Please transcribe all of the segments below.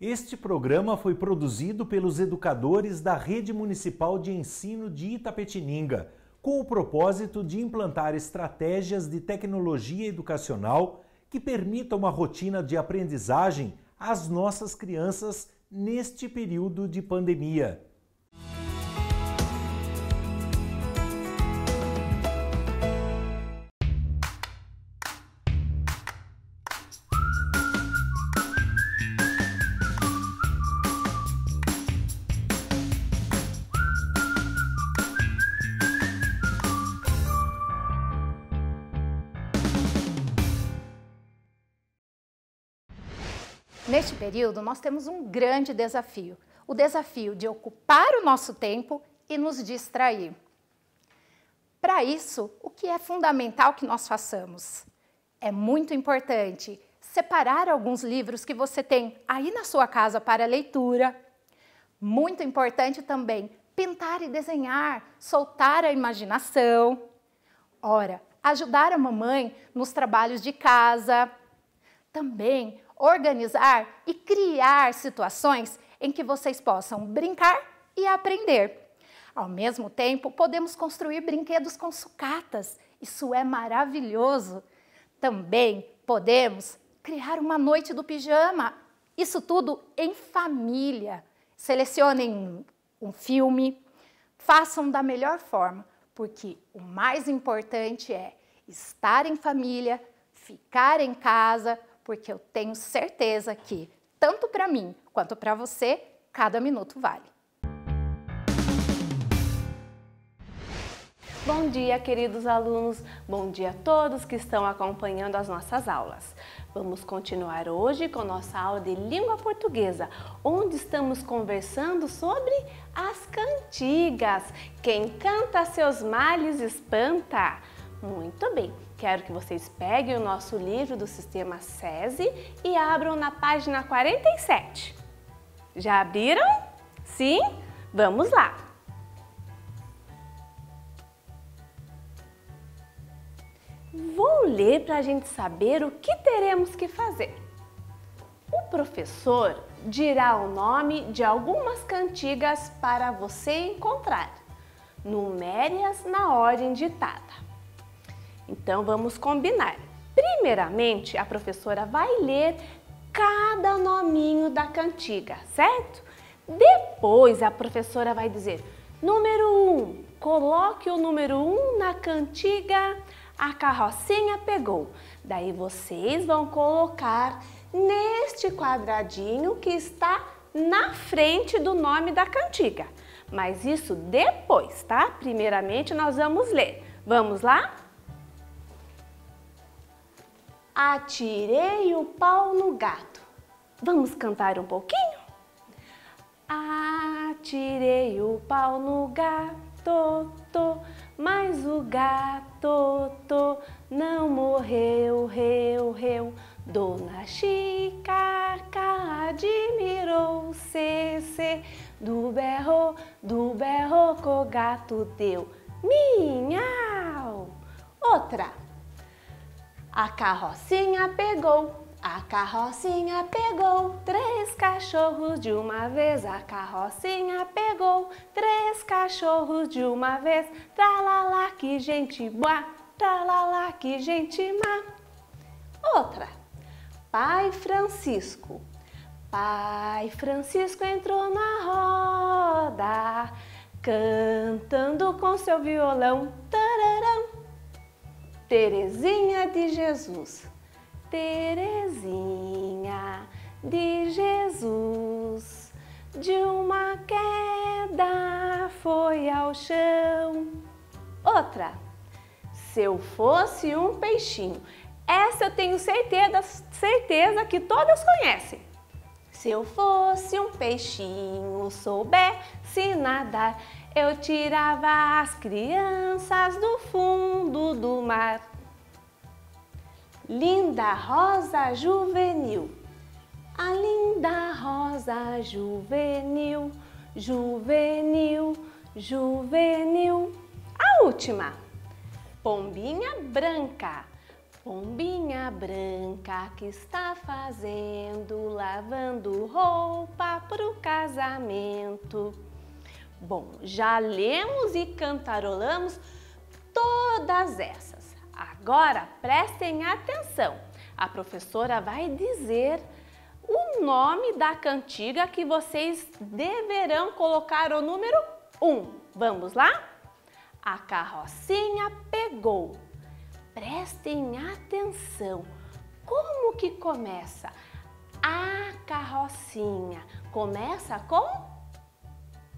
Este programa foi produzido pelos educadores da Rede Municipal de Ensino de Itapetininga, com o propósito de implantar estratégias de tecnologia educacional que permitam uma rotina de aprendizagem às nossas crianças neste período de pandemia. Neste período, nós temos um grande desafio, o desafio de ocupar o nosso tempo e nos distrair. Para isso, o que é fundamental que nós façamos? É muito importante separar alguns livros que você tem aí na sua casa para leitura. Muito importante também pintar e desenhar, soltar a imaginação. Ora, ajudar a mamãe nos trabalhos de casa. Também organizar e criar situações em que vocês possam brincar e aprender. Ao mesmo tempo, podemos construir brinquedos com sucatas. Isso é maravilhoso. Também podemos criar uma noite do pijama. Isso tudo em família. Selecionem um filme, façam da melhor forma, porque o mais importante é estar em família, ficar em casa, porque eu tenho certeza que, tanto para mim quanto para você, cada minuto vale. Bom dia, queridos alunos, bom dia a todos que estão acompanhando as nossas aulas. Vamos continuar hoje com nossa aula de língua portuguesa, onde estamos conversando sobre as cantigas. Quem canta seus males espanta. Muito bem, quero que vocês peguem o nosso livro do Sistema SESI e abram na página 47. Já abriram? Sim? Vamos lá! Vou ler para a gente saber o que teremos que fazer. O professor dirá o nome de algumas cantigas para você encontrar. Numere-as na ordem ditada. Então, vamos combinar. Primeiramente, a professora vai ler cada nominho da cantiga, certo? Depois, a professora vai dizer, número 1, coloque o número 1 na cantiga A Carrocinha Pegou. Daí, vocês vão colocar neste quadradinho que está na frente do nome da cantiga. Mas isso depois, tá? Primeiramente, nós vamos ler. Vamos lá? Atirei o pau no gato. Vamos cantar um pouquinho? Atirei o pau no gato, mas o gato não morreu, reu. Dona Chica admirou, do berro que o gato deu. Minhau! Outra. A carrocinha pegou, três cachorros de uma vez. A carrocinha pegou, três cachorros de uma vez. Tralalá, que gente boa, tralalá, que gente má. Outra. Pai Francisco entrou na roda, cantando com seu violão. Tararão. Terezinha de Jesus, de uma queda foi ao chão. Outra, se eu fosse um peixinho, essa eu tenho certeza que todas conhecem. Se eu fosse um peixinho, soubesse nadar, eu tirava as crianças do fundo do mar. Linda rosa juvenil, a linda rosa juvenil, A última, pombinha branca, Pombinha branca que está fazendo, lavando roupa pro casamento. Bom, já lemos e cantarolamos todas essas. Agora prestem atenção. A professora vai dizer o nome da cantiga que vocês deverão colocar o número 1. Vamos lá? A carrocinha pegou. Prestem atenção. Como que começa? A carrocinha começa com...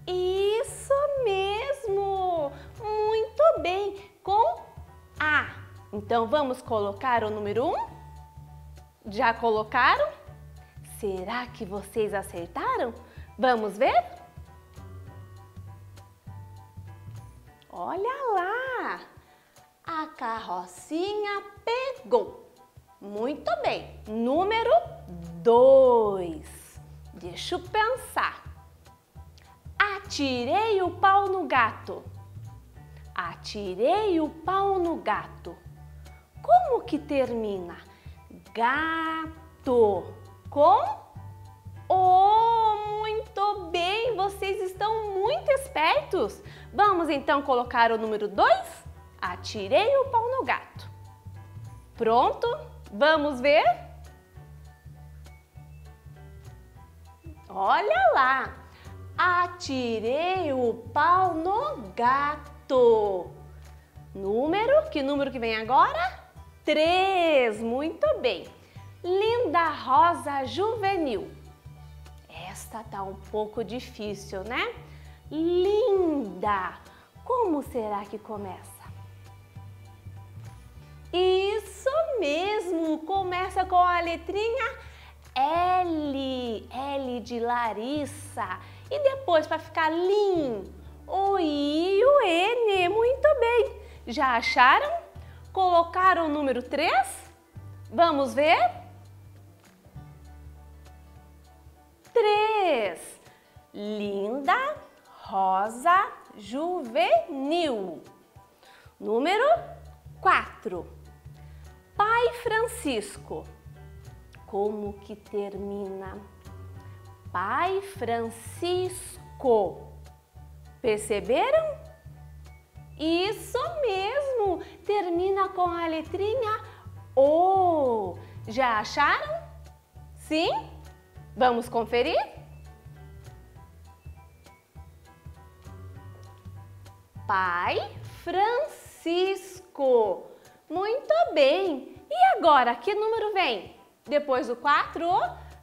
Isso mesmo! Muito bem! Com A. Então vamos colocar o número 1? Já colocaram? Será que vocês acertaram? Vamos ver? Olha lá! A carrocinha pegou. Muito bem. Número 2. Deixa eu pensar. Atirei o pau no gato. Atirei o pau no gato. Como que termina? Gato. Com O. Muito bem, vocês estão muito espertos. Vamos então colocar o número 2? Atirei o pau no gato. Pronto? Vamos ver? Olha lá! Atirei o pau no gato. Que número que vem agora? 3. Muito bem. Linda rosa juvenil. Esta tá um pouco difícil, né? Linda. Como será que começa? Isso mesmo. Começa com a letrinha L. L de Larissa. E depois, para ficar Lin, o I e o N. Muito bem. Já acharam? Colocaram o número 3? Vamos ver? 3. Linda, rosa, juvenil. Número 4. Pai Francisco. Como que termina? Pai Francisco. Perceberam? Isso mesmo! Termina com a letrinha O. Já acharam? Sim? Vamos conferir? Pai Francisco. Muito bem. E agora, que número vem? Depois do 4,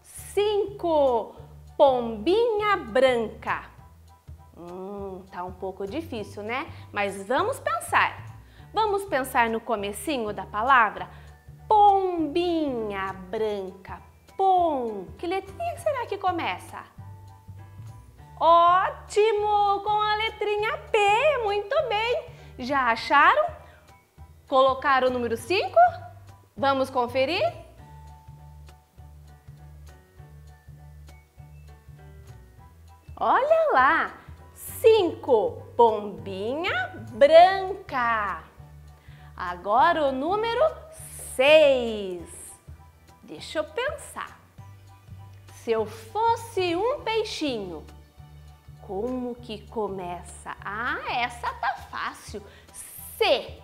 5. Pombinha branca. Tá um pouco difícil, né? Mas vamos pensar. Vamos pensar no comecinho da palavra? Pombinha branca. Pom. Que letrinha será que começa? Ótimo! Com a letrinha P. Muito bem. Já acharam? Colocaram o número 5? Vamos conferir? Olha lá! 5. Pombinha branca. Agora o número 6. Deixa eu pensar. Se eu fosse um peixinho, como que começa? Ah, essa tá fácil. C.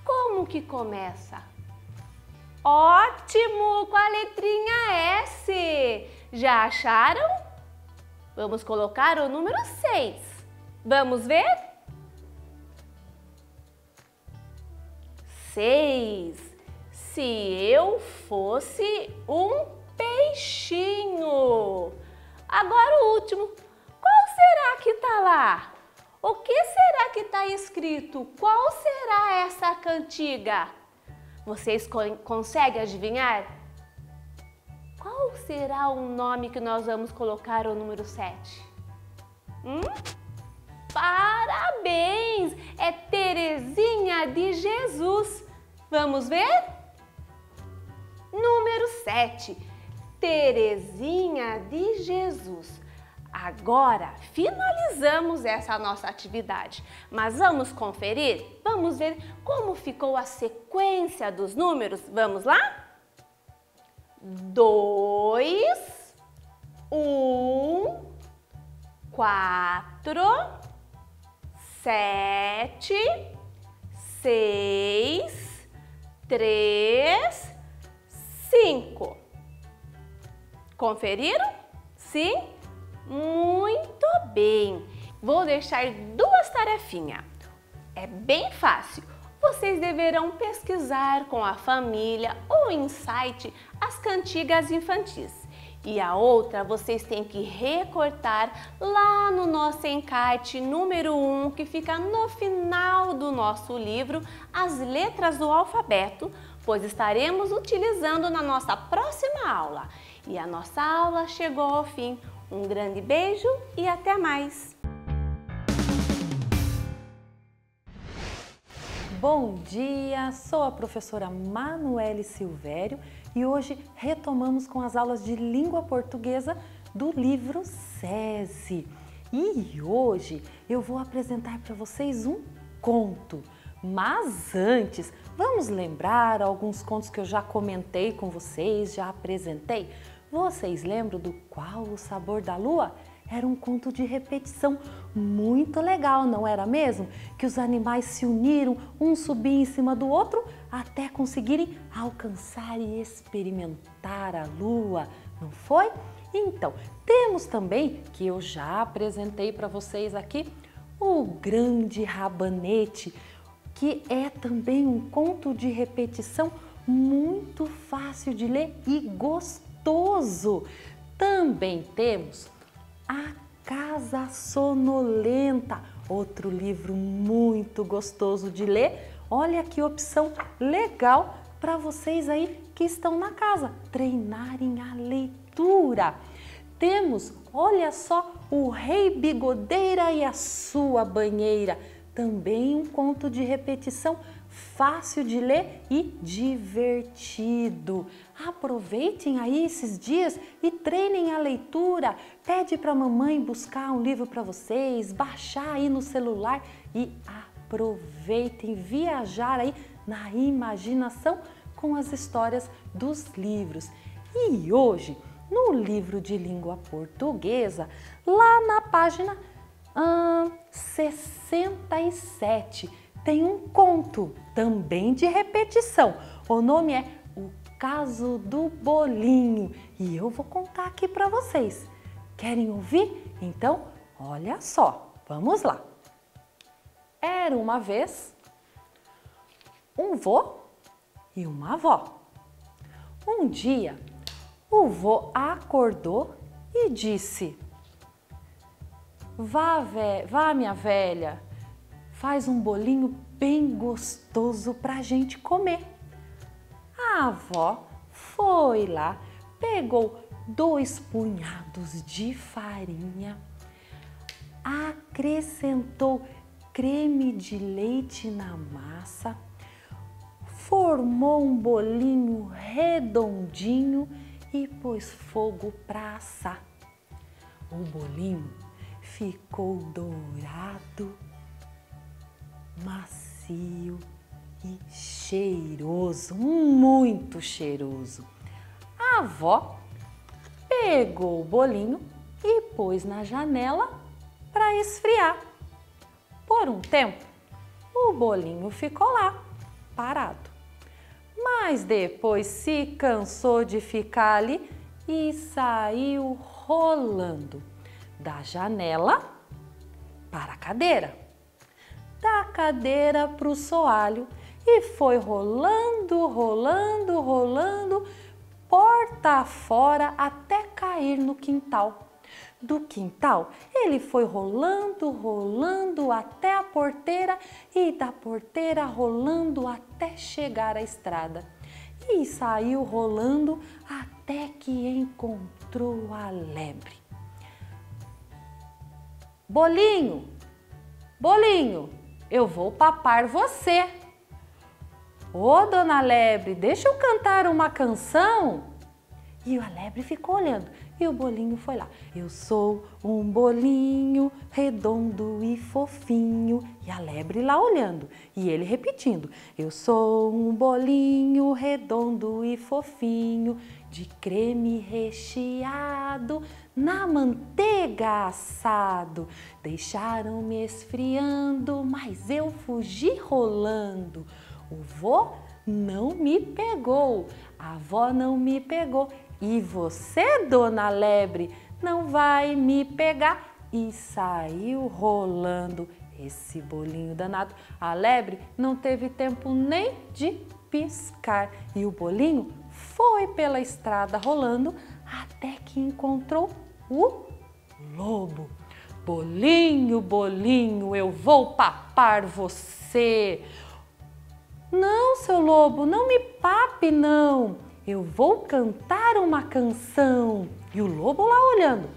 Como que começa? Ótimo! Com a letrinha S. Já acharam? Vamos colocar o número 6. Vamos ver? 6. Se eu fosse um peixinho. Agora o último. Qual será que tá lá? O que será que está escrito? Qual será essa cantiga? Vocês conseguem adivinhar? Qual será o nome que nós vamos colocar o número 7? Parabéns! É Terezinha de Jesus. Vamos ver? Número 7. Terezinha de Jesus. Agora finalizamos essa nossa atividade, mas vamos conferir? Vamos ver como ficou a sequência dos números? Vamos lá? 2, 1, 4, 7, 6, 3, 5. Conferiram? Sim? Muito bem! Vou deixar duas tarefinhas. É bem fácil. Vocês deverão pesquisar com a família ou em site as cantigas infantis. E a outra vocês têm que recortar lá no nosso encarte número 1, que fica no final do nosso livro, as letras do alfabeto, pois estaremos utilizando na nossa próxima aula. E a nossa aula chegou ao fim. Um grande beijo e até mais! Bom dia, sou a professora Manuele Silvério e hoje retomamos com as aulas de língua portuguesa do livro SESI. E hoje eu vou apresentar para vocês um conto. Mas antes, vamos lembrar alguns contos que eu já comentei com vocês, já apresentei? Vocês lembram do Qual o Sabor da Lua? Era um conto de repetição muito legal, não era mesmo? Que os animais se uniram, um subia em cima do outro, até conseguirem alcançar e experimentar a lua, não foi? Então, temos também, que eu já apresentei para vocês aqui, o Grande Rabanete, que é também um conto de repetição muito fácil de ler e gostoso. Também temos A Casa Sonolenta, outro livro muito gostoso de ler. Olha que opção legal para vocês aí que estão na casa, treinarem a leitura. Temos, olha só, O Rei Bigodeira e a Sua Banheira, também um conto de repetição fácil de ler e divertido. Aproveitem aí esses dias e treinem a leitura. Pede para a mamãe buscar um livro para vocês, baixar aí no celular e aproveitem viajar aí na imaginação com as histórias dos livros. E hoje, no livro de língua portuguesa, lá na página 67, tem um conto também de repetição. O nome é O Caso do Bolinho e eu vou contar aqui para vocês. Querem ouvir? Então, olha só, vamos lá. Era uma vez um vô e uma avó. Um dia, o vô acordou e disse: Vá, minha velha, faz um bolinho bem gostoso pra gente comer. A avó foi lá, pegou 2 punhados de farinha, acrescentou creme de leite na massa, formou um bolinho redondinho e pôs fogo para assar. O bolinho ficou dourado, macio e cheiroso, muito cheiroso. A avó pegou o bolinho e pôs na janela para esfriar. Por um tempo, o bolinho ficou lá, parado. Mas depois se cansou de ficar ali e saiu rolando da janela para a cadeira, da cadeira para o soalho e foi rolando, rolando, rolando, porta fora até cair no quintal. Do quintal, ele foi rolando, rolando até a porteira e da porteira rolando até chegar à estrada. E saiu rolando até que encontrou a lebre. Bolinho, bolinho, eu vou papar você. Ô, dona Lebre, deixa eu cantar uma canção. E a lebre ficou olhando. E o bolinho foi lá. Eu sou um bolinho redondo e fofinho. E a lebre lá olhando. E ele repetindo. Eu sou um bolinho redondo e fofinho, de creme recheado, na manteiga assado. Deixaram-me esfriando, mas eu fugi rolando. O vô não me pegou, a avó não me pegou. E você, dona Lebre, não vai me pegar. E saiu rolando esse bolinho danado. A lebre não teve tempo nem de piscar. E o bolinho foi pela estrada rolando até que encontrou o lobo. Bolinho, bolinho, eu vou papar você. Não, seu lobo, não me pape, não. Eu vou cantar uma canção. E o lobo lá olhando.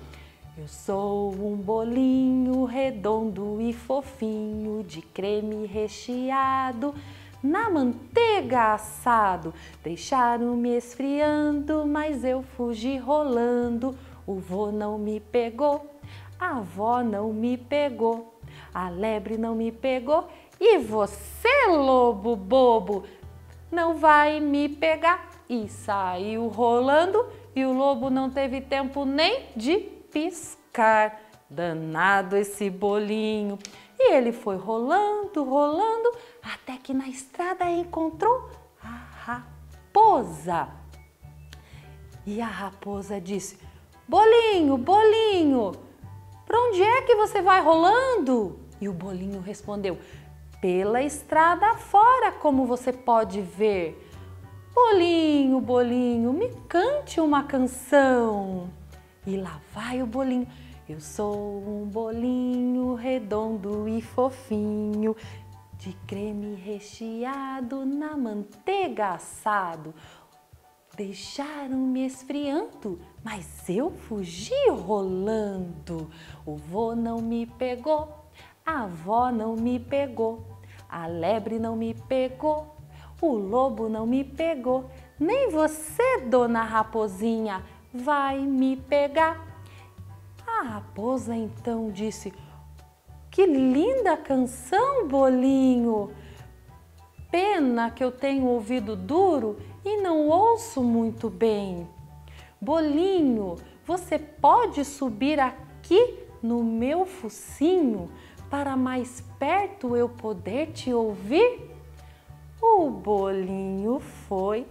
Eu sou um bolinho redondo e fofinho, de creme recheado, na manteiga assado. Deixaram-me esfriando, mas eu fugi rolando. O vô não me pegou, a avó não me pegou, a lebre não me pegou. E você, lobo bobo, não vai me pegar. E saiu rolando e o lobo não teve tempo nem de piscar. Danado esse bolinho. E ele foi rolando, rolando, até que na estrada encontrou a raposa. E a raposa disse: bolinho, bolinho, para onde é que você vai rolando? E o bolinho respondeu: pela estrada fora, como você pode ver. Bolinho, bolinho, me cante uma canção. E lá vai o bolinho. Eu sou um bolinho redondo e fofinho, de creme recheado, na manteiga assado. Deixaram-me esfriando, mas eu fugi rolando. O vô não me pegou, a avó não me pegou, a lebre não me pegou, o lobo não me pegou, nem você, dona Raposinha, vai me pegar. A raposa então disse: que linda canção, bolinho! Pena que eu tenho ouvido duro e não ouço muito bem. Bolinho, você pode subir aqui no meu focinho para mais perto eu poder te ouvir? O bolinho foi,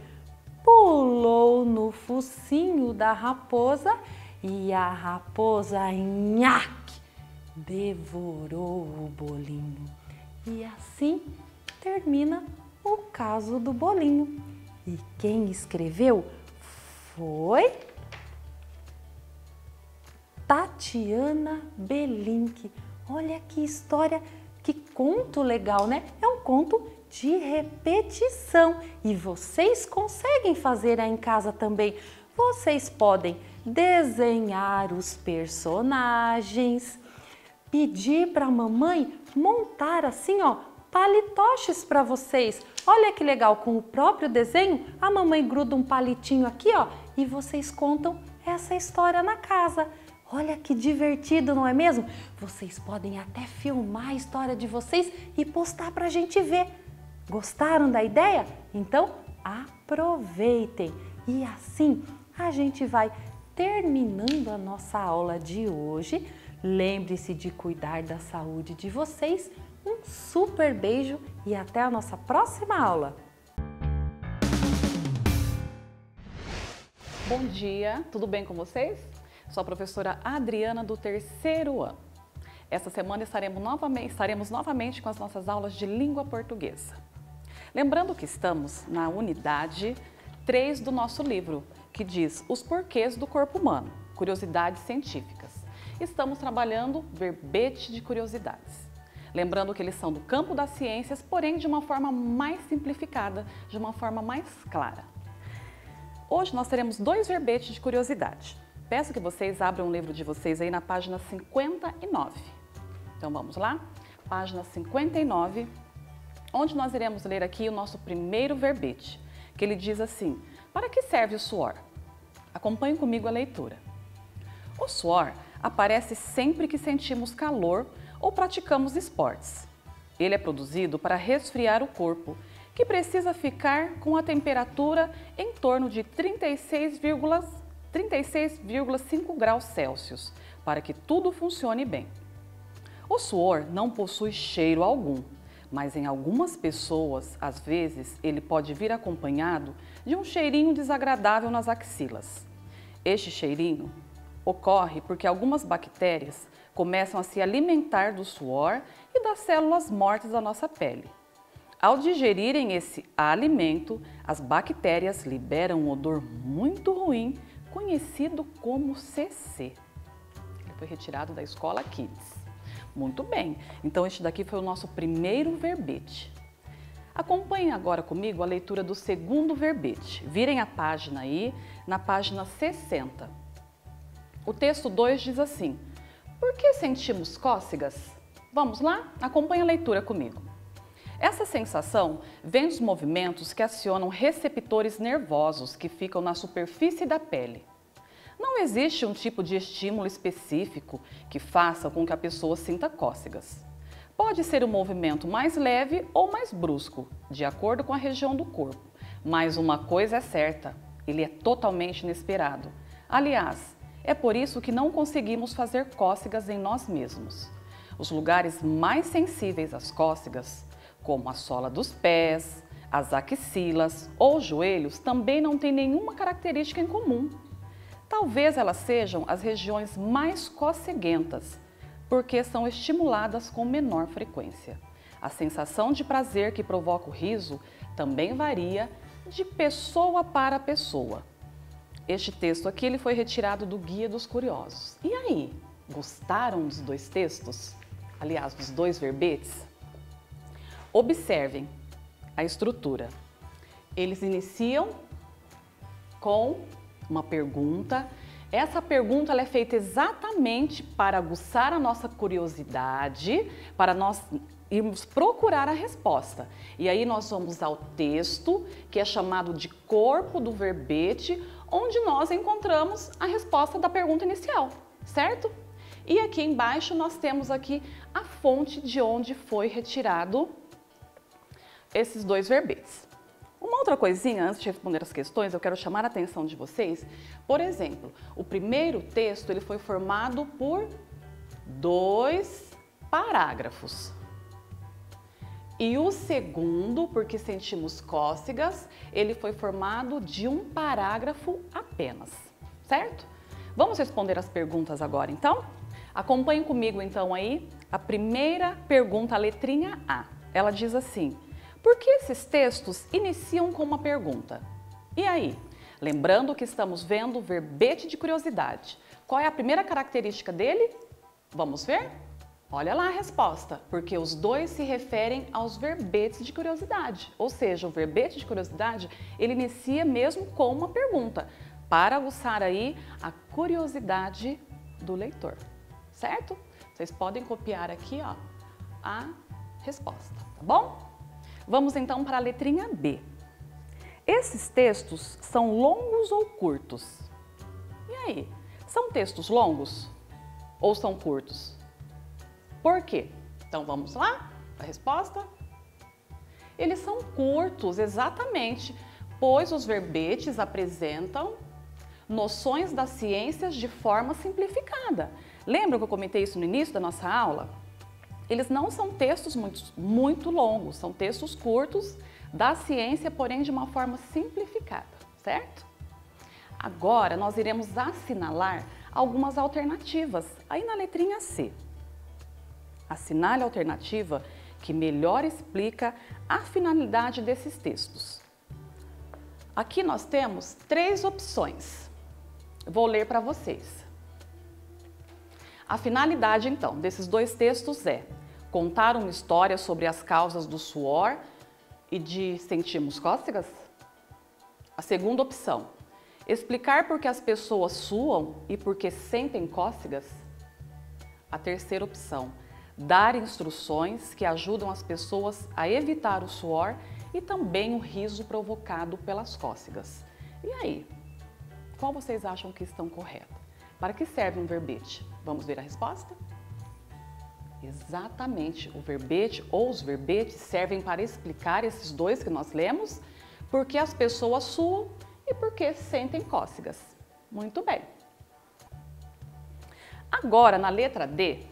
pulou no focinho da raposa e a raposa, nhaque, devorou o bolinho. E assim termina o caso do bolinho. E quem escreveu foi Tatiana Belink. Olha que história, que conto legal, né? É um conto de repetição e vocês conseguem fazer aí em casa também. Vocês podem desenhar os personagens, pedir para a mamãe montar assim, ó, palitoches para vocês. Olha que legal, com o próprio desenho, a mamãe gruda um palitinho aqui, ó, e vocês contam essa história na casa. Olha que divertido, não é mesmo? Vocês podem até filmar a história de vocês e postar para a gente ver. Gostaram da ideia? Então aproveitem! E assim a gente vai terminando a nossa aula de hoje. Lembre-se de cuidar da saúde de vocês. Um super beijo e até a nossa próxima aula! Bom dia, tudo bem com vocês? Sou a professora Adriana do 3º ano. Essa semana estaremos novamente com as nossas aulas de língua portuguesa. Lembrando que estamos na unidade 3 do nosso livro, que diz Os porquês do corpo humano, curiosidades científicas. Estamos trabalhando verbete de curiosidades. Lembrando que eles são do campo das ciências, porém de uma forma mais simplificada, de uma forma mais clara. Hoje nós teremos 2 verbetes de curiosidade. Peço que vocês abram o livro de vocês aí na página 59. Então vamos lá? Página 59, onde nós iremos ler aqui o nosso primeiro verbete, que ele diz assim: para que serve o suor? Acompanhe comigo a leitura. O suor aparece sempre que sentimos calor ou praticamos esportes. Ele é produzido para resfriar o corpo, que precisa ficar com a temperatura em torno de 36,5 graus Celsius, para que tudo funcione bem. O suor não possui cheiro algum, mas em algumas pessoas, às vezes, ele pode vir acompanhado de um cheirinho desagradável nas axilas. Este cheirinho ocorre porque algumas bactérias começam a se alimentar do suor e das células mortas da nossa pele. Ao digerirem esse alimento, as bactérias liberam um odor muito ruim, conhecido como CC. Ele foi retirado da escola Kids. Muito bem, então este daqui foi o nosso primeiro verbete. Acompanhem agora comigo a leitura do segundo verbete. Virem a página aí, na página 60. O texto 2 diz assim: por que sentimos cócegas? Vamos lá? Acompanhe a leitura comigo. Essa sensação vem dos movimentos que acionam receptores nervosos que ficam na superfície da pele. Não existe um tipo de estímulo específico que faça com que a pessoa sinta cócegas. Pode ser um movimento mais leve ou mais brusco, de acordo com a região do corpo. Mas uma coisa é certa, ele é totalmente inesperado. Aliás, é por isso que não conseguimos fazer cócegas em nós mesmos. Os lugares mais sensíveis às cócegas, como a sola dos pés, as axilas ou joelhos, também não têm nenhuma característica em comum. Talvez elas sejam as regiões mais coceguentas, porque são estimuladas com menor frequência. A sensação de prazer que provoca o riso também varia de pessoa para pessoa. Este texto aqui ele foi retirado do Guia dos Curiosos. E aí, gostaram dos dois textos? Aliás, dos dois verbetes? Observem a estrutura. Eles iniciam com uma pergunta. Essa pergunta ela é feita exatamente para aguçar a nossa curiosidade, para nós irmos procurar a resposta. E aí nós vamos ao texto, que é chamado de corpo do verbete, onde nós encontramos a resposta da pergunta inicial, certo? E aqui embaixo nós temos aqui a fonte de onde foi retirado esses dois verbetes. Uma outra coisinha, antes de responder as questões, eu quero chamar a atenção de vocês. Por exemplo, o primeiro texto ele foi formado por 2 parágrafos. E o segundo, porque sentimos cócegas, ele foi formado de 1 parágrafo apenas, certo? Vamos responder as perguntas agora, então? Acompanhem comigo, então, aí a primeira pergunta, a letrinha A. Ela diz assim: por que esses textos iniciam com uma pergunta? E aí? Lembrando que estamos vendo o verbete de curiosidade. Qual é a primeira característica dele? Vamos ver? Olha lá a resposta, porque os dois se referem aos verbetes de curiosidade. Ou seja, o verbete de curiosidade, ele inicia mesmo com uma pergunta, para aguçar aí a curiosidade do leitor, certo? Vocês podem copiar aqui, ó, a resposta, tá bom? Vamos então para a letrinha B. Esses textos são longos ou curtos? E aí, são textos longos ou são curtos? Por quê? Então vamos lá, a resposta? Eles são curtos, exatamente, pois os verbetes apresentam noções das ciências de forma simplificada. Lembra que eu comentei isso no início da nossa aula? Eles não são textos muito longos, são textos curtos da ciência, porém de uma forma simplificada, certo? Agora nós iremos assinalar algumas alternativas aí na letrinha C. Assinale a alternativa que melhor explica a finalidade desses textos. Aqui nós temos 3 opções. Eu vou ler para vocês. A finalidade, então, desses 2 textos é contar uma história sobre as causas do suor e de sentirmos cócegas. A segunda opção, explicar por que as pessoas suam e por que sentem cócegas. A terceira opção, dar instruções que ajudam as pessoas a evitar o suor e também o riso provocado pelas cócegas. E aí, qual vocês acham que estão corretas? Para que serve um verbete? Vamos ver a resposta? Exatamente, o verbete ou os verbetes servem para explicar esses dois que nós lemos, porque as pessoas suam e porque sentem cócegas. Muito bem. Agora, na letra D,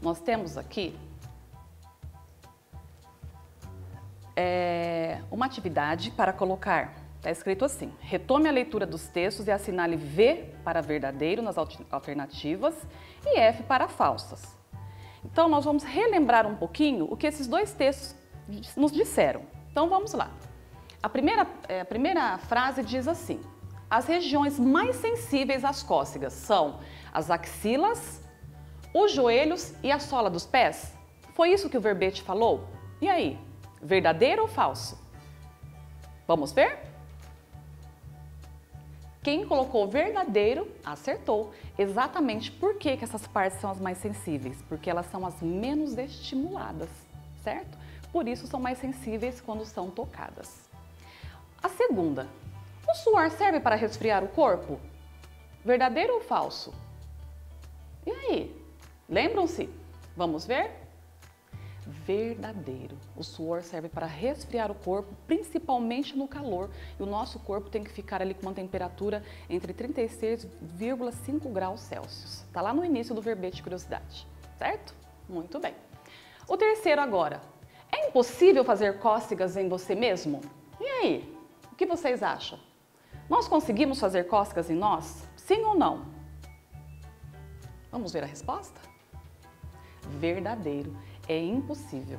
nós temos aqui uma atividade para colocar. Está escrito assim: retome a leitura dos textos e assinale V para verdadeiro nas alternativas e F para falsas. Então, nós vamos relembrar um pouquinho o que esses dois textos nos disseram. Então, vamos lá. A primeira frase diz assim: as regiões mais sensíveis às cócegas são as axilas, os joelhos e a sola dos pés. Foi isso que o verbete falou? E aí, verdadeiro ou falso? Vamos ver? Quem colocou verdadeiro, acertou. Exatamente por que essas partes são as mais sensíveis? Porque elas são as menos estimuladas, certo? Por isso são mais sensíveis quando são tocadas. A segunda, o suor serve para resfriar o corpo? Verdadeiro ou falso? E aí? Lembram-se? Vamos ver? Verdadeiro. O suor serve para resfriar o corpo, principalmente no calor. E o nosso corpo tem que ficar ali com uma temperatura entre 36,5 graus Celsius. Está lá no início do verbete de curiosidade, certo? Muito bem. O terceiro agora. É impossível fazer cócegas em você mesmo? E aí? O que vocês acham? Nós conseguimos fazer cócegas em nós? Sim ou não? Vamos ver a resposta? Verdadeiro. É impossível,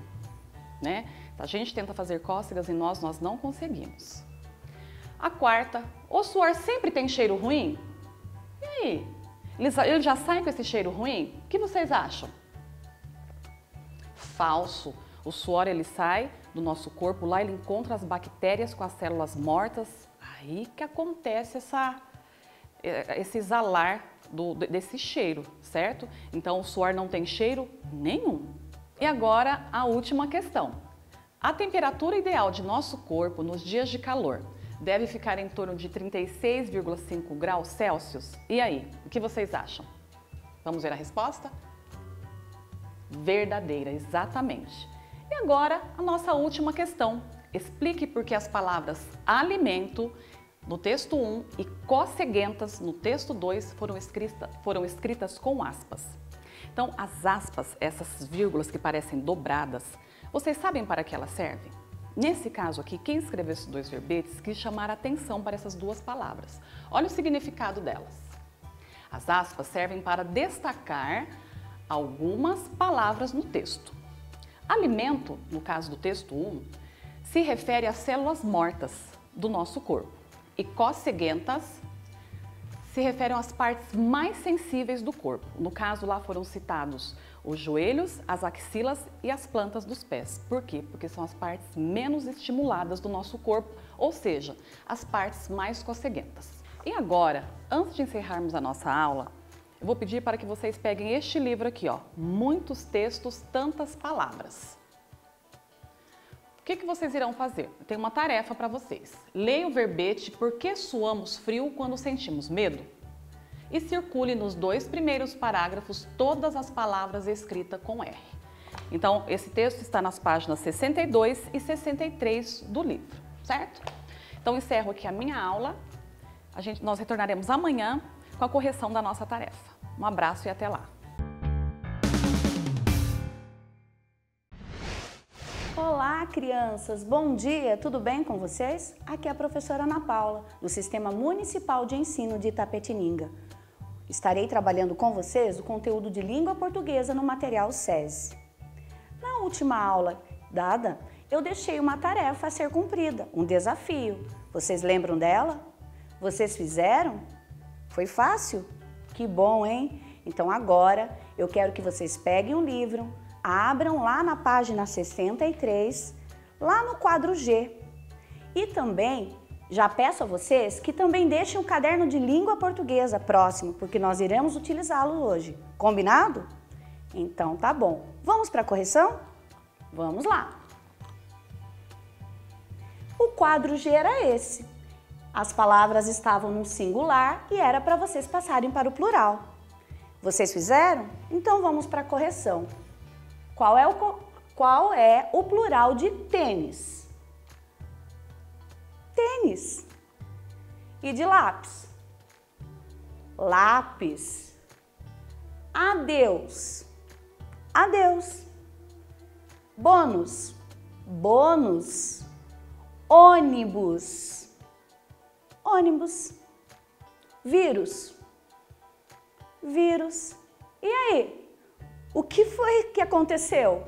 né? Se a gente tenta fazer cócegas em nós, nós não conseguimos. A quarta, o suor sempre tem cheiro ruim? E aí? Ele já sai com esse cheiro ruim? O que vocês acham? Falso. O suor, ele sai do nosso corpo, lá ele encontra as bactérias com as células mortas, aí que acontece esse exalar desse cheiro, certo? Então, o suor não tem cheiro nenhum. E agora, a última questão. A temperatura ideal de nosso corpo nos dias de calor deve ficar em torno de 36,5 graus Celsius? E aí, o que vocês acham? Vamos ver a resposta? Verdadeira, exatamente. E agora, a nossa última questão. Explique por que as palavras alimento no texto 1 e coceguentas no texto 2 foram escritas com aspas. Então, as aspas, essas vírgulas que parecem dobradas, vocês sabem para que elas servem? Nesse caso aqui, quem escreveu esses dois verbetes quis chamar a atenção para essas duas palavras. Olha o significado delas. As aspas servem para destacar algumas palavras no texto. Alimento, no caso do texto 1, se refere às células mortas do nosso corpo. E coceguentas se referem às partes mais sensíveis do corpo. No caso, lá foram citados os joelhos, as axilas e as plantas dos pés. Por quê? Porque são as partes menos estimuladas do nosso corpo, ou seja, as partes mais coceguentas. E agora, antes de encerrarmos a nossa aula, eu vou pedir para que vocês peguem este livro aqui, ó, Muitos Textos, Tantas Palavras. O que vocês irão fazer? Eu tenho uma tarefa para vocês. Leia o verbete Por que suamos frio quando sentimos medo? E circule nos 2 primeiros parágrafos todas as palavras escritas com R. Então, esse texto está nas páginas 62 e 63 do livro, certo? Então, encerro aqui a minha aula. Nós retornaremos amanhã com a correção da nossa tarefa. Um abraço e até lá! Olá, crianças! Bom dia! Tudo bem com vocês? Aqui é a professora Ana Paula, do Sistema Municipal de Ensino de Itapetininga. Estarei trabalhando com vocês o conteúdo de língua portuguesa no material SESI. Na última aula dada, eu deixei uma tarefa a ser cumprida, um desafio. Vocês lembram dela? Vocês fizeram? Foi fácil? Que bom, hein? Então agora eu quero que vocês peguem o livro, abram lá na página 63, lá no quadro G. E também, já peço a vocês que também deixem o caderno de língua portuguesa próximo, porque nós iremos utilizá-lo hoje. Combinado? Então tá bom. Vamos para a correção? Vamos lá. O quadro G era esse. As palavras estavam no singular e era para vocês passarem para o plural. Vocês fizeram? Então vamos para a correção. Qual é o plural de tênis? Tênis. E de lápis? Lápis. Adeus. Adeus. Bônus. Bônus. Ônibus. Ônibus. Vírus. Vírus. E aí? O que foi que aconteceu?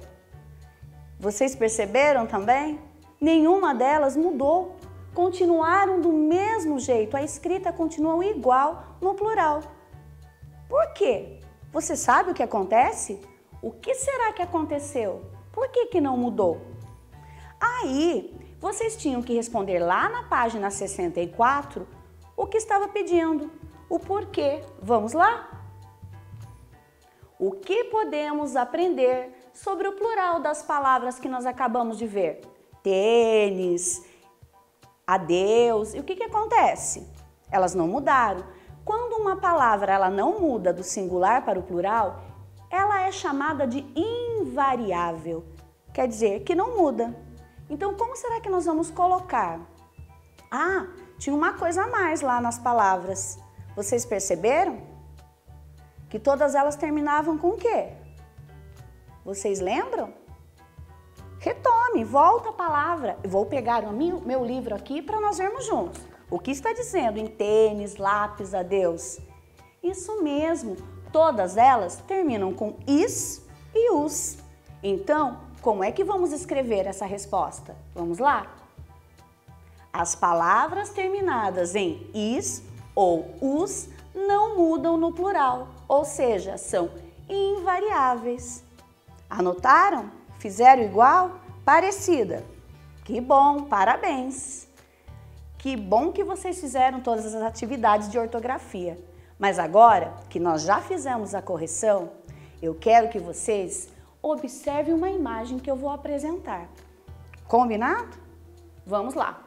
Vocês perceberam também? Nenhuma delas mudou. Continuaram do mesmo jeito. A escrita continua igual no plural. Por quê? Você sabe o que acontece? O que será que aconteceu? Por que que não mudou? Aí, vocês tinham que responder lá na página 64 o que estava pedindo, o porquê. Vamos lá? O que podemos aprender sobre o plural das palavras que nós acabamos de ver? Tênis, adeus. E o que acontece? Elas não mudaram. Quando uma palavra ela não muda do singular para o plural, ela é chamada de invariável. Quer dizer que não muda. Então, como será que nós vamos colocar? Ah, tinha uma coisa a mais lá nas palavras. Vocês perceberam? Que todas elas terminavam com o quê? Vocês lembram? Retome, volta a palavra. Eu vou pegar o meu livro aqui para nós vermos juntos. O que está dizendo em tênis, lápis, adeus? Isso mesmo, todas elas terminam com is e us. Então, como é que vamos escrever essa resposta? Vamos lá? As palavras terminadas em is ou us não mudam no plural, ou seja, são invariáveis. Anotaram? Fizeram igual? Parecida. Que bom, parabéns! Que bom que vocês fizeram todas as atividades de ortografia. Mas agora que nós já fizemos a correção, eu quero que vocês observem uma imagem que eu vou apresentar. Combinado? Vamos lá.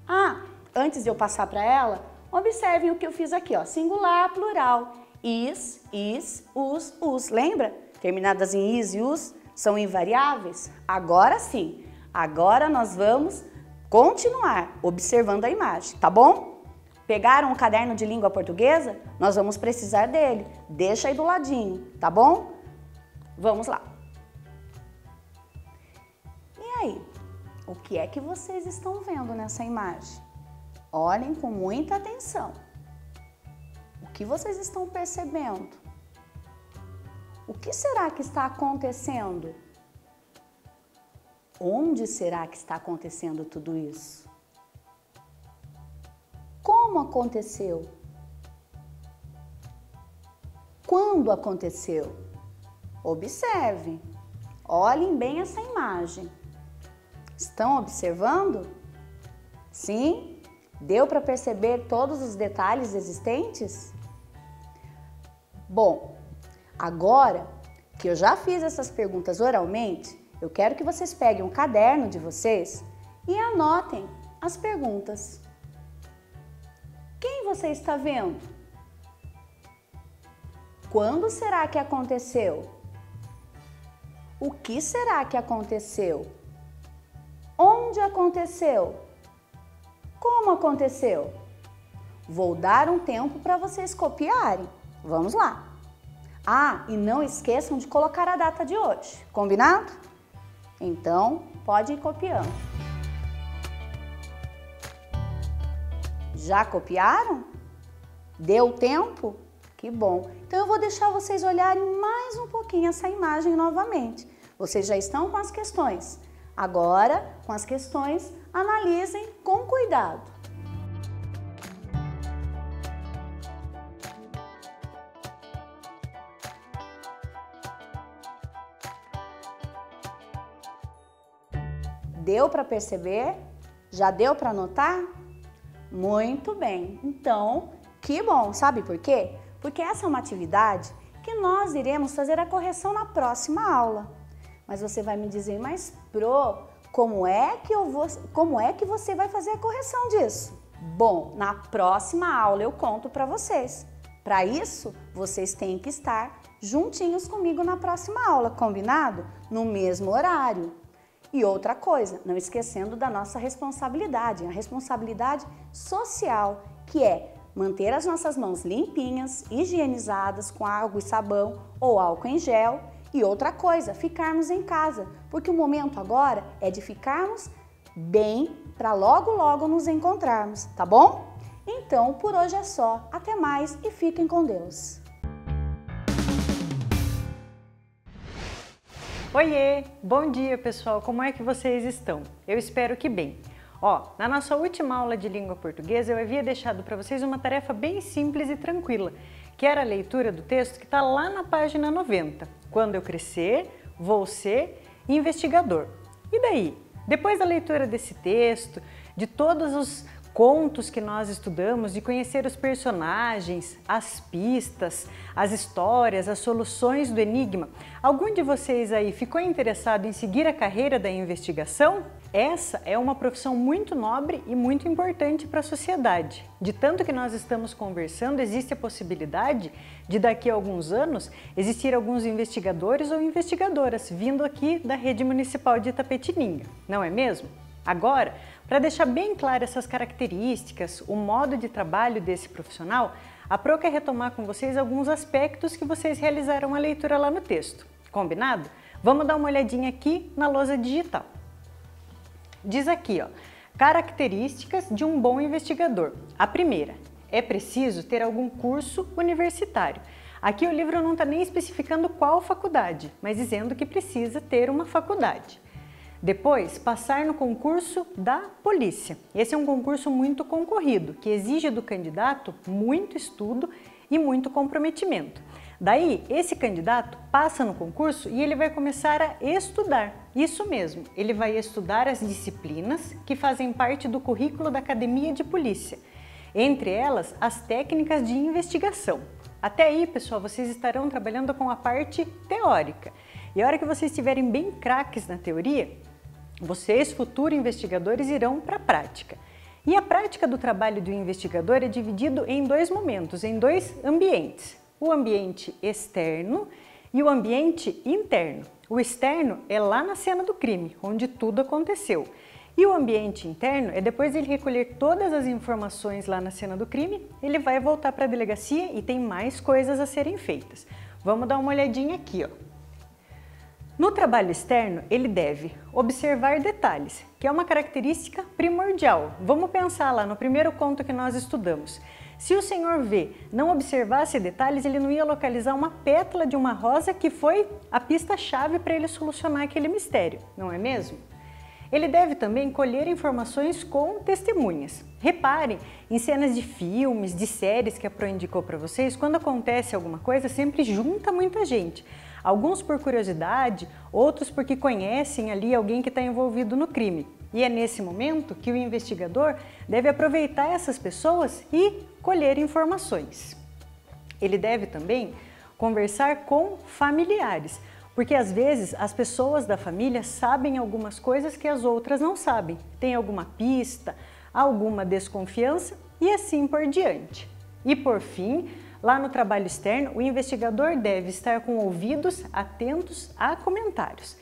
Ah, antes de eu passar para ela, observem o que eu fiz aqui, ó, singular, plural, is, us, lembra? Terminadas em is e us são invariáveis? Agora sim, agora nós vamos continuar observando a imagem, tá bom? Pegaram o caderno de língua portuguesa? Nós vamos precisar dele, deixa aí do ladinho, tá bom? Vamos lá. E aí, o que é que vocês estão vendo nessa imagem? Olhem com muita atenção. O que vocês estão percebendo? O que será que está acontecendo? Onde será que está acontecendo tudo isso? Como aconteceu? Quando aconteceu? Observem. Olhem bem essa imagem. Estão observando? Sim? Deu para perceber todos os detalhes existentes? Bom, agora que eu já fiz essas perguntas oralmente, eu quero que vocês peguem um caderno de vocês e anotem as perguntas. Quem você está vendo? Quando será que aconteceu? O que será que aconteceu? Onde aconteceu? Como aconteceu? Vou dar um tempo para vocês copiarem. Vamos lá. Ah, e não esqueçam de colocar a data de hoje, combinado? Então, pode ir copiando. Já copiaram? Deu tempo? Que bom! Então eu vou deixar vocês olharem mais um pouquinho essa imagem novamente. Vocês já estão com as questões. Agora, com as questões, analisem com cuidado. Deu para perceber? Já deu para anotar? Muito bem! Então, que bom! Sabe por quê? Porque essa é uma atividade que nós iremos fazer a correção na próxima aula. Mas você vai me dizer, mas Pro, como é que você vai fazer a correção disso? Bom, na próxima aula eu conto para vocês. Para isso, vocês têm que estar juntinhos comigo na próxima aula, combinado? No mesmo horário. E outra coisa, não esquecendo da nossa responsabilidade, a responsabilidade social, que é manter as nossas mãos limpinhas, higienizadas com água e sabão ou álcool em gel. E outra coisa, ficarmos em casa, porque o momento agora é de ficarmos bem para logo, logo nos encontrarmos, tá bom? Então, por hoje é só. Até mais e fiquem com Deus. Oiê! Bom dia, pessoal! Como é que vocês estão? Eu espero que bem. Na nossa última aula de língua portuguesa, eu havia deixado para vocês uma tarefa bem simples e tranquila, que era a leitura do texto que está lá na página 90. Quando eu crescer, vou ser investigador. E daí? Depois da leitura desse texto, de todos os contos que nós estudamos, de conhecer os personagens, as pistas, as histórias, as soluções do enigma, algum de vocês aí ficou interessado em seguir a carreira da investigação? Essa é uma profissão muito nobre e muito importante para a sociedade. De tanto que nós estamos conversando, existe a possibilidade de daqui a alguns anos existir alguns investigadores ou investigadoras vindo aqui da Rede Municipal de Itapetininga, não é mesmo? Agora, para deixar bem claro essas características, o modo de trabalho desse profissional, a Pro quer retomar com vocês alguns aspectos que vocês realizaram a leitura lá no texto. Combinado? Vamos dar uma olhadinha aqui na lousa digital. Diz aqui, características de um bom investigador. A primeira, é preciso ter algum curso universitário. Aqui o livro não está nem especificando qual faculdade, mas dizendo que precisa ter uma faculdade. Depois, passar no concurso da polícia. Esse é um concurso muito concorrido, que exige do candidato muito estudo e muito comprometimento. Daí, esse candidato passa no concurso e ele vai começar a estudar. Isso mesmo, ele vai estudar as disciplinas que fazem parte do currículo da Academia de Polícia. Entre elas, as técnicas de investigação. Até aí, pessoal, vocês estarão trabalhando com a parte teórica. E a hora que vocês estiverem bem craques na teoria, vocês, futuros investigadores, irão para a prática. E a prática do trabalho do investigador é dividido em dois momentos, em dois ambientes. O ambiente externo e o ambiente interno. O externo é lá na cena do crime, onde tudo aconteceu. E o ambiente interno é depois de ele recolher todas as informações lá na cena do crime, ele vai voltar para a delegacia e tem mais coisas a serem feitas. Vamos dar uma olhadinha aqui, No trabalho externo, ele deve observar detalhes, que é uma característica primordial. Vamos pensar lá no primeiro conto que nós estudamos. Se o senhor V não observasse detalhes, ele não ia localizar uma pétala de uma rosa que foi a pista-chave para ele solucionar aquele mistério, não é mesmo? Ele deve também colher informações com testemunhas. Reparem em cenas de filmes, de séries que a Pro indicou para vocês, quando acontece alguma coisa, sempre junta muita gente. Alguns por curiosidade, outros porque conhecem ali alguém que está envolvido no crime. E é nesse momento que o investigador deve aproveitar essas pessoas e colher informações. Ele deve também conversar com familiares, porque às vezes as pessoas da família sabem algumas coisas que as outras não sabem. Tem alguma pista, alguma desconfiança e assim por diante. E por fim, lá no trabalho externo, o investigador deve estar com ouvidos atentos a comentários.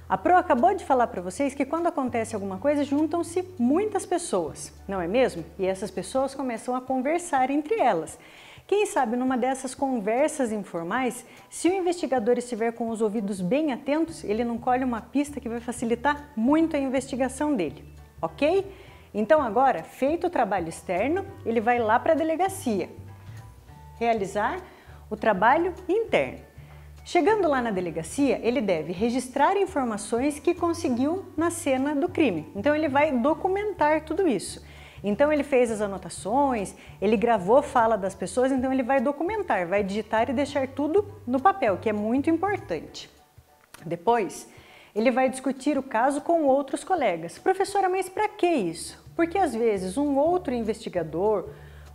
A Pro acabou de falar para vocês que quando acontece alguma coisa, juntam-se muitas pessoas, não é mesmo? E essas pessoas começam a conversar entre elas. Quem sabe numa dessas conversas informais, se o investigador estiver com os ouvidos bem atentos, ele não colhe uma pista que vai facilitar muito a investigação dele, ok? Então agora, feito o trabalho externo, ele vai lá para a delegacia realizar o trabalho interno. Chegando lá na delegacia, ele deve registrar informações que conseguiu na cena do crime. Então ele vai documentar tudo isso. Então ele fez as anotações, ele gravou fala das pessoas, então ele vai documentar, vai digitar e deixar tudo no papel, que é muito importante. Depois, ele vai discutir o caso com outros colegas. Professora, mas para que isso? Porque às vezes um outro investigador,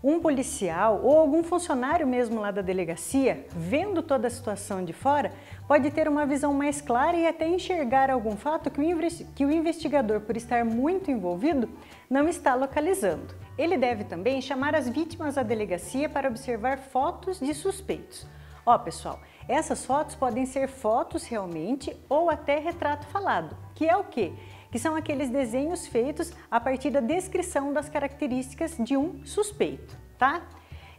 um policial ou algum funcionário mesmo lá da delegacia, vendo toda a situação de fora, pode ter uma visão mais clara e até enxergar algum fato que o investigador, por estar muito envolvido, não está localizando. Ele deve também chamar as vítimas à delegacia para observar fotos de suspeitos. Ó, pessoal, essas fotos podem ser fotos realmente ou até retrato falado, que é o quê? Que são aqueles desenhos feitos a partir da descrição das características de um suspeito, tá?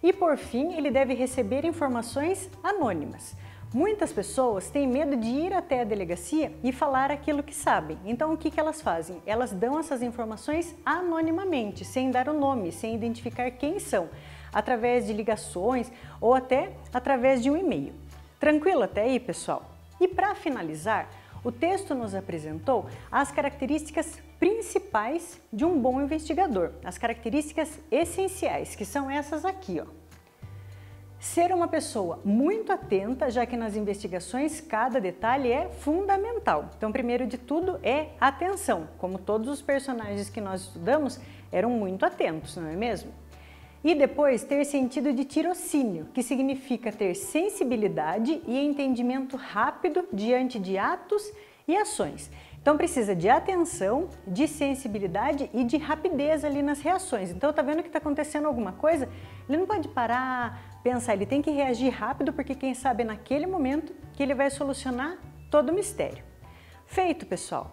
E por fim, ele deve receber informações anônimas. Muitas pessoas têm medo de ir até a delegacia e falar aquilo que sabem. Então, o que elas fazem? Elas dão essas informações anonimamente, sem dar o nome, sem identificar quem são, através de ligações ou até através de um e-mail. Tranquilo até aí, pessoal? E para finalizar, o texto nos apresentou as características principais de um bom investigador, as características essenciais, que são essas aqui, ó. Ser uma pessoa muito atenta, já que nas investigações cada detalhe é fundamental. Então, primeiro de tudo é atenção, como todos os personagens que nós estudamos eram muito atentos, não é mesmo? E depois ter sentido de tirocínio, que significa ter sensibilidade e entendimento rápido diante de atos e ações. Então precisa de atenção, de sensibilidade e de rapidez ali nas reações. Então tá vendo que está acontecendo alguma coisa? Ele não pode parar, pensar, ele tem que reagir rápido, porque quem sabe é naquele momento que ele vai solucionar todo o mistério. Feito, pessoal!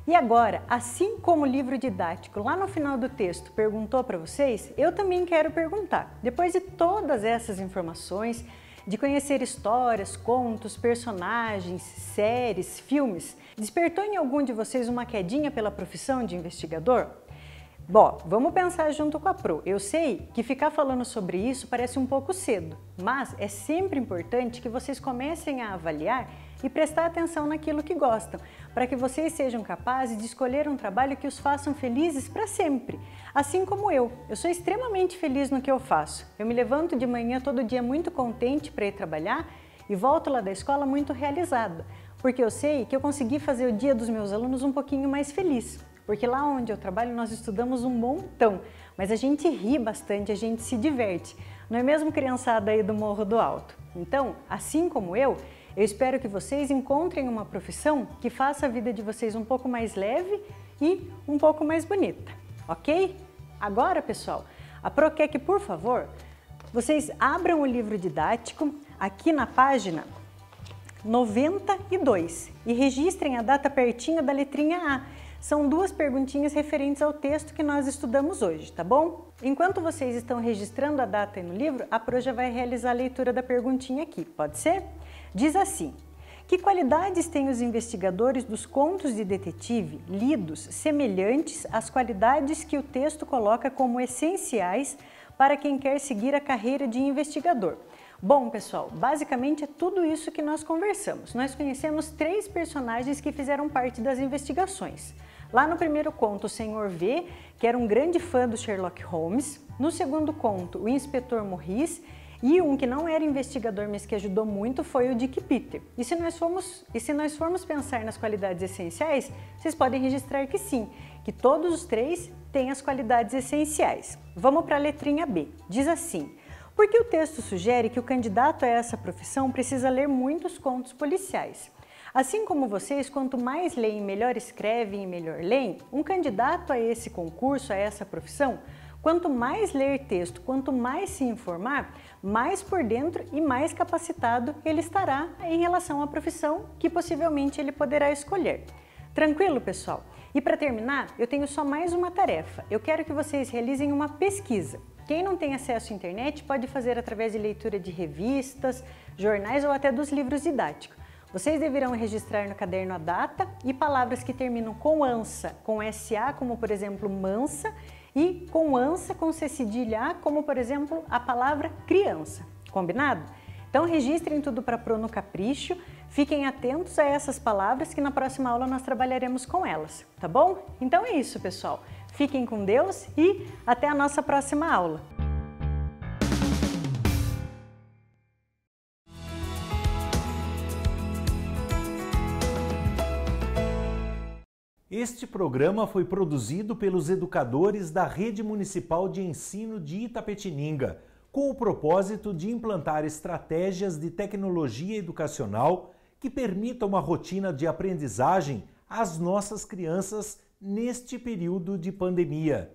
E agora, assim como o livro didático lá no final do texto perguntou para vocês, eu também quero perguntar. Depois de todas essas informações, de conhecer histórias, contos, personagens, séries, filmes, despertou em algum de vocês uma quedinha pela profissão de investigador? Bom, vamos pensar junto com a Pro. Eu sei que ficar falando sobre isso parece um pouco cedo, mas é sempre importante que vocês comecem a avaliar e prestar atenção naquilo que gostam, para que vocês sejam capazes de escolher um trabalho que os façam felizes para sempre. Assim como eu sou extremamente feliz no que eu faço. Eu me levanto de manhã todo dia muito contente para ir trabalhar e volto lá da escola muito realizada, porque eu sei que eu consegui fazer o dia dos meus alunos um pouquinho mais feliz. Porque lá onde eu trabalho nós estudamos um montão, mas a gente ri bastante, a gente se diverte. Não é mesmo, criançada aí do Morro do Alto? Então, assim como eu espero que vocês encontrem uma profissão que faça a vida de vocês um pouco mais leve e um pouco mais bonita, ok? Agora, pessoal, a Pro quer que, por favor, vocês abram o livro didático aqui na página 92 e registrem a data pertinho da letrinha A. São duas perguntinhas referentes ao texto que nós estudamos hoje, tá bom? Enquanto vocês estão registrando a data aí no livro, a Pro já vai realizar a leitura da perguntinha aqui, pode ser? Diz assim: que qualidades têm os investigadores dos contos de detetive lidos semelhantes às qualidades que o texto coloca como essenciais para quem quer seguir a carreira de investigador? Bom, pessoal, basicamente é tudo isso que nós conversamos. Nós conhecemos 3 personagens que fizeram parte das investigações. Lá no primeiro conto, o Sr. V, que era um grande fã do Sherlock Holmes. No segundo conto, o Inspetor Morris. E um que não era investigador, mas que ajudou muito, foi o Dick Peter. E se nós formos pensar nas qualidades essenciais, vocês podem registrar que sim, que todos os 3 têm as qualidades essenciais. Vamos para a letrinha B. Diz assim: porque o texto sugere que o candidato a essa profissão precisa ler muitos contos policiais. Assim como vocês, quanto mais leem, melhor escrevem e melhor leem, um candidato a esse concurso, a essa profissão, quanto mais ler texto, quanto mais se informar, mais por dentro e mais capacitado ele estará em relação à profissão que possivelmente ele poderá escolher. Tranquilo, pessoal? E para terminar, eu tenho só mais uma tarefa. Eu quero que vocês realizem uma pesquisa. Quem não tem acesso à internet pode fazer através de leitura de revistas, jornais ou até dos livros didáticos. Vocês deverão registrar no caderno a data e palavras que terminam com ança, com SA, como por exemplo mansa, e com ança, com C cedilha A, como por exemplo a palavra criança. Combinado? Então registrem tudo para Pro no Capricho, fiquem atentos a essas palavras que na próxima aula nós trabalharemos com elas, tá bom? Então é isso, pessoal. Fiquem com Deus e até a nossa próxima aula. Este programa foi produzido pelos educadores da Rede Municipal de Ensino de Itapetininga, com o propósito de implantar estratégias de tecnologia educacional que permitam uma rotina de aprendizagem às nossas crianças neste período de pandemia.